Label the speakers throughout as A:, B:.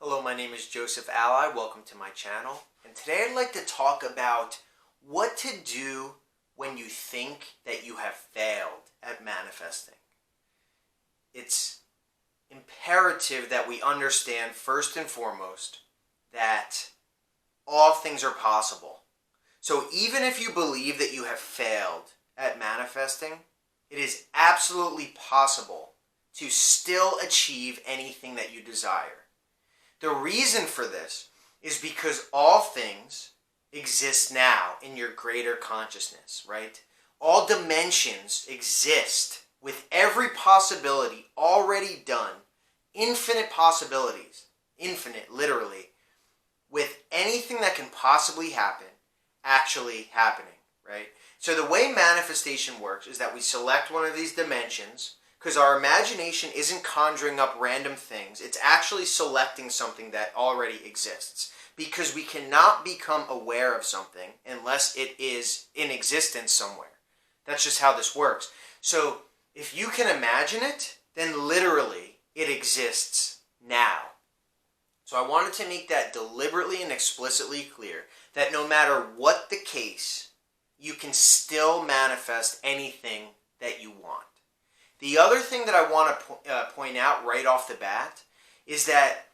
A: Hello, my name is Joseph Alai. Welcome to my channel. And today I'd like to talk about what to do when you think that you have failed at manifesting. It's imperative that we understand first and foremost that all things are possible. So even if you believe that you have failed at manifesting, it is absolutely possible to still achieve anything that you desire. The reason for this is because all things exist now in your greater consciousness, right? All dimensions exist with every possibility already done. Infinite possibilities, infinite literally, with anything that can possibly happen actually happening, right? So the way manifestation works is that we select one of these dimensions, because our imagination isn't conjuring up random things. It's actually selecting something that already exists. Because we cannot become aware of something unless it is in existence somewhere. That's just how this works. So if you can imagine it, then literally it exists now. So I wanted to make that deliberately and explicitly clear that no matter what the case, you can still manifest anything that you want. The other thing that I want to point out right off the bat is that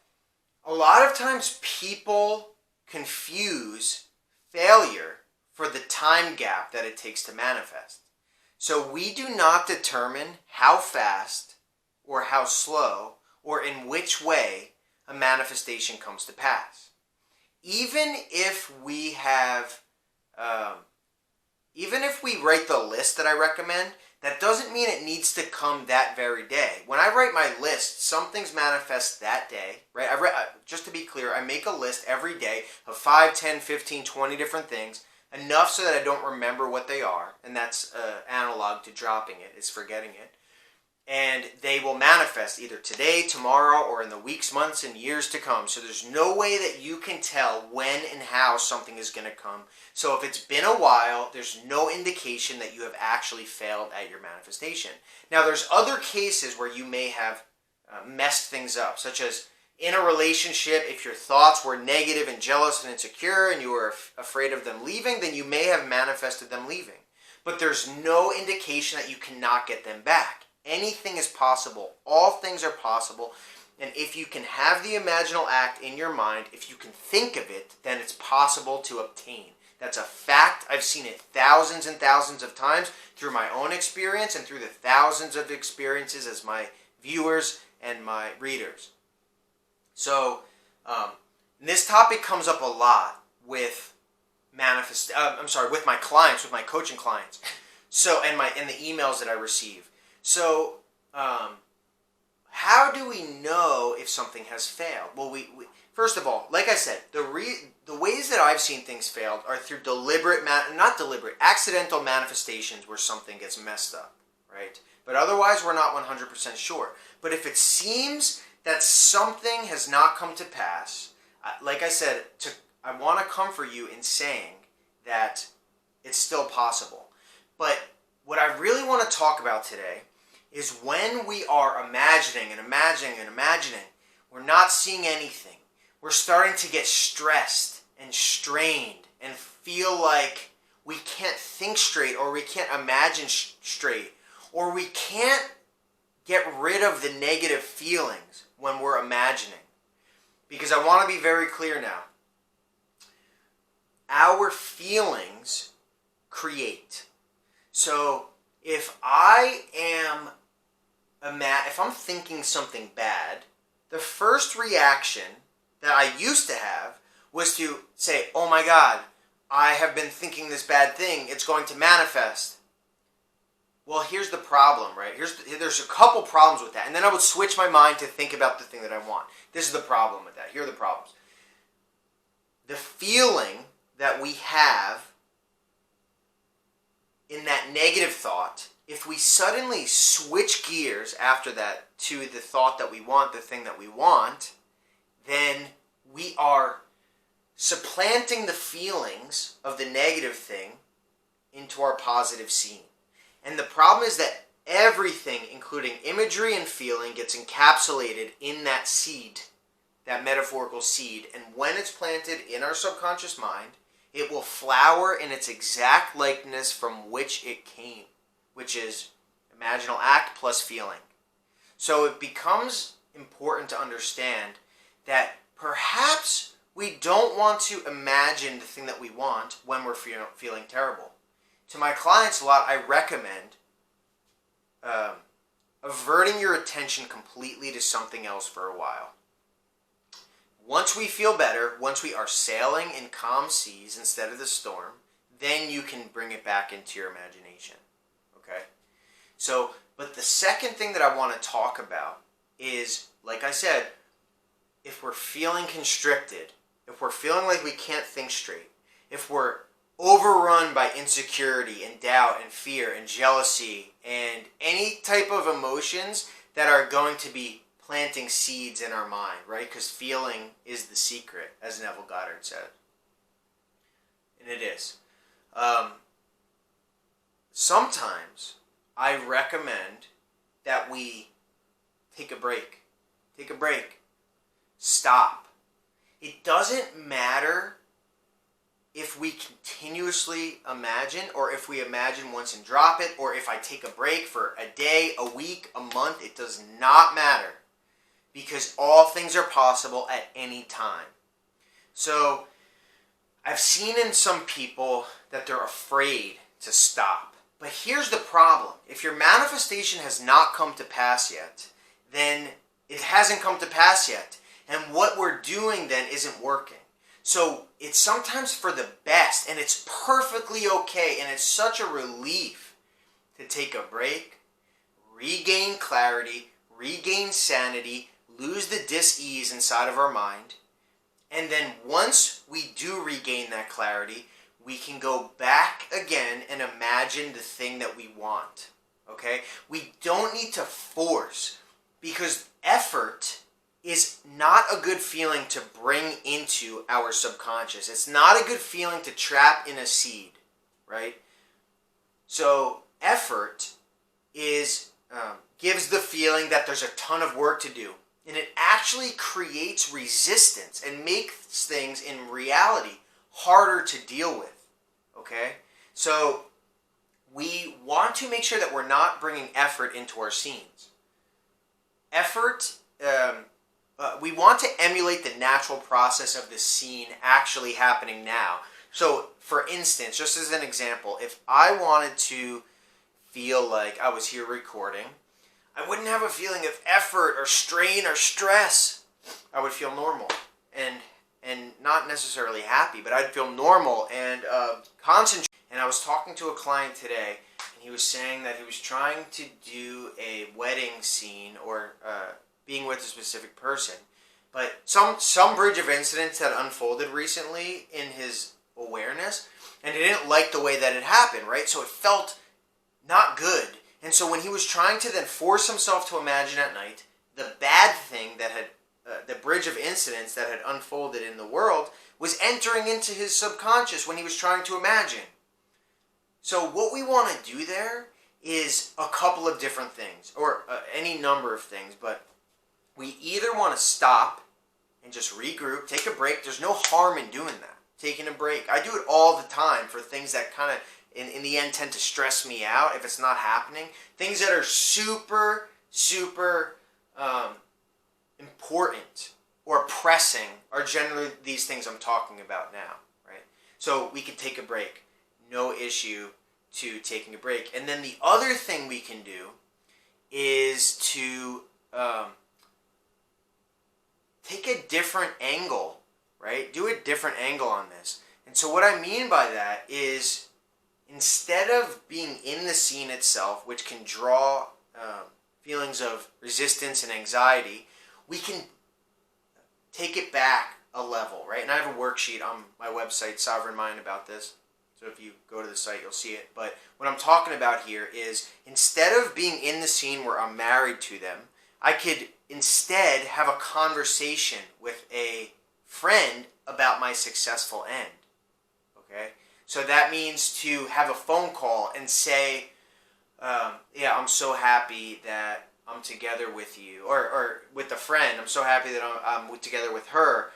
A: a lot of times people confuse failure for the time gap that it takes to manifest. So we do not determine how fast or how slow or in which way a manifestation comes to pass. Even if we write the list that I recommend, that doesn't mean it needs to come that very day. When I write my list, some things manifest that day, right? Just to be clear, I make a list every day of 5, 10, 15, 20 different things, enough so that I don't remember what they are, and that's analog to dropping it, is forgetting it. And they will manifest either today, tomorrow, or in the weeks, months, and years to come. So there's no way that you can tell when and how something is going to come. So if it's been a while, there's no indication that you have actually failed at your manifestation. Now there's other cases where you may have messed things up, such as in a relationship, if your thoughts were negative and jealous and insecure and you were afraid of them leaving, then you may have manifested them leaving. But there's no indication that you cannot get them back. Anything is possible. All things are possible. And if you can have the imaginal act in your mind, if you can think of it, then it's possible to obtain. That's a fact. I've seen it thousands and thousands of times through my own experience and through the thousands of experiences as my viewers and my readers. So this topic comes up a lot with with my clients, with my coaching clients. So and the emails that I receive. So, how do we know if something has failed? Well, we first of all, like I said, the ways that I've seen things failed are through accidental manifestations where something gets messed up, right? But otherwise, we're not 100% sure. But if it seems that something has not come to pass, like I said, I want to comfort you in saying that it's still possible. But what I really want to talk about today is when we are imagining, we're not seeing anything. We're starting to get stressed and strained and feel like we can't think straight, or we can't imagine straight, or we can't get rid of the negative feelings when we're imagining. Because I want to be very clear now. Our feelings create. So if I'm thinking something bad, the first reaction that I used to have was to say, oh my God, I have been thinking this bad thing, it's going to manifest. Well, here's the problem, right? There's a couple problems with that. And then I would switch my mind to think about the thing that I want. This is the problem with that. Here are the problems. The feeling that we have in that negative thought, if we suddenly switch gears after that to the thought that we want, the thing that we want, then we are supplanting the feelings of the negative thing into our positive scene. And the problem is that everything, including imagery and feeling, gets encapsulated in that seed that metaphorical seed, and when it's planted in our subconscious mind, it will flower in its exact likeness from which it came, which is imaginal act plus feeling. So it becomes important to understand that perhaps we don't want to imagine the thing that we want when we're feeling terrible. To my clients a lot, I recommend averting your attention completely to something else for a while. Once we feel better, once we are sailing in calm seas instead of the storm, then you can bring it back into your imagination. Okay? So, but the second thing that I want to talk about is, like I said, if we're feeling constricted, if we're feeling like we can't think straight, if we're overrun by insecurity and doubt and fear and jealousy and any type of emotions that are going to be planting seeds in our mind, right? Because feeling is the secret, as Neville Goddard said. And it is. Sometimes I recommend that we take a break. Take a break. Stop. It doesn't matter if we continuously imagine, or if we imagine once and drop it, or if I take a break for a day, a week, a month. It does not matter, because all things are possible at any time. So I've seen in some people that they're afraid to stop. But here's the problem. If your manifestation has not come to pass yet, then it hasn't come to pass yet. And what we're doing then isn't working. So it's sometimes for the best, and it's perfectly okay, and it's such a relief to take a break, regain clarity, regain sanity, lose the dis-ease inside of our mind, and then once we do regain that clarity, we can go back again and imagine the thing that we want. Okay? We don't need to force, because effort is not a good feeling to bring into our subconscious. It's not a good feeling to trap in a seed, right? So effort is gives the feeling that there's a ton of work to do. And it actually creates resistance and makes things in reality harder to deal with, okay? So we want to make sure that we're not bringing effort into our scenes. Effort, we want to emulate the natural process of the scene actually happening now. So, for instance, just as an example, if I wanted to feel like I was here recording, I wouldn't have a feeling of effort or strain or stress. I would feel normal and not necessarily happy, but I'd feel normal and concentrate. And I was talking to a client today, and he was saying that he was trying to do a wedding scene or being with a specific person, but some bridge of incidents had unfolded recently in his awareness, and he didn't like the way that it happened, right? So it felt not good. And so when he was trying to then force himself to imagine at night, the bad thing that had, the bridge of incidents that had unfolded in the world was entering into his subconscious when he was trying to imagine. So what we want to do there is a couple of different things, or any number of things, but we either want to stop and just regroup, take a break. There's no harm in doing that, taking a break. I do it all the time for things that kind of, in the end, tend to stress me out if it's not happening. Things that are super, super important or pressing are generally these things I'm talking about now, right? So we can take a break. No issue to taking a break. And then the other thing we can do is to take a different angle, right? Do a different angle on this. And so what I mean by that is, instead of being in the scene itself, which can draw feelings of resistance and anxiety, we can take it back a level, right? And I have a worksheet on my website, Sovereign Mind, about this. So if you go to the site, you'll see it. But what I'm talking about here is, instead of being in the scene where I'm married to them, I could instead have a conversation with a friend about my successful end, okay? So that means to have a phone call and say, yeah, I'm so happy that I'm together with you, or with a friend. I'm so happy that I'm together with her.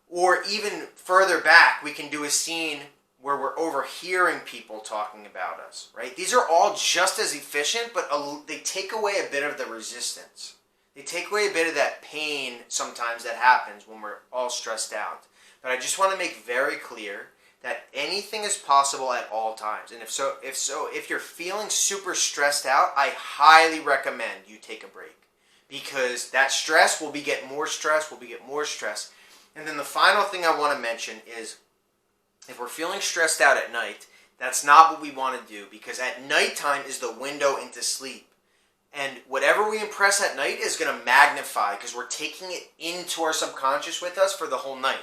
A: Or even further back, we can do a scene where we're overhearing people talking about us, right? These are all just as efficient, but they take away a bit of the resistance. They take away a bit of that pain sometimes that happens when we're all stressed out. But I just want to make very clear that anything is possible at all times. And if you're feeling super stressed out, I highly recommend you take a break, because that stress will beget more stress, And then the final thing I want to mention is, if we're feeling stressed out at night, that's not what we want to do, because at nighttime is the window into sleep. And whatever we impress at night is going to magnify, because we're taking it into our subconscious with us for the whole night.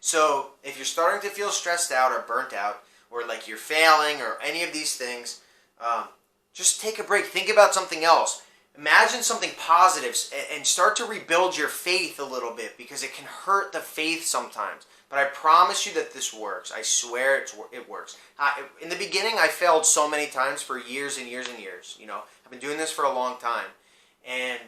A: So if you're starting to feel stressed out or burnt out, or like you're failing or any of these things, just take a break. Think about something else. Imagine something positive and start to rebuild your faith a little bit, because it can hurt the faith sometimes. But I promise you that this works. I swear it works. In the beginning, I failed so many times for years and years and years. I've been doing this for a long time. And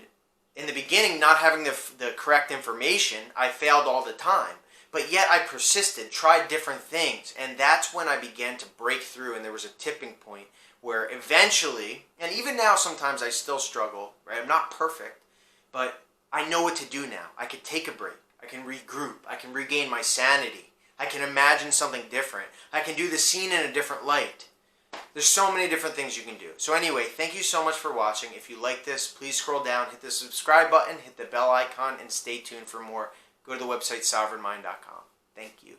A: in the beginning, not having the correct information, I failed all the time. But yet I persisted, tried different things. And that's when I began to break through, and there was a tipping point where eventually, and even now sometimes I still struggle, right? I'm not perfect, but I know what to do now. I can take a break. I can regroup. I can regain my sanity. I can imagine something different. I can do the scene in a different light. There's so many different things you can do. So anyway, thank you so much for watching. If you like this, please scroll down, hit the subscribe button, hit the bell icon, and stay tuned for more. Go to the website sovereignmind.com. Thank you.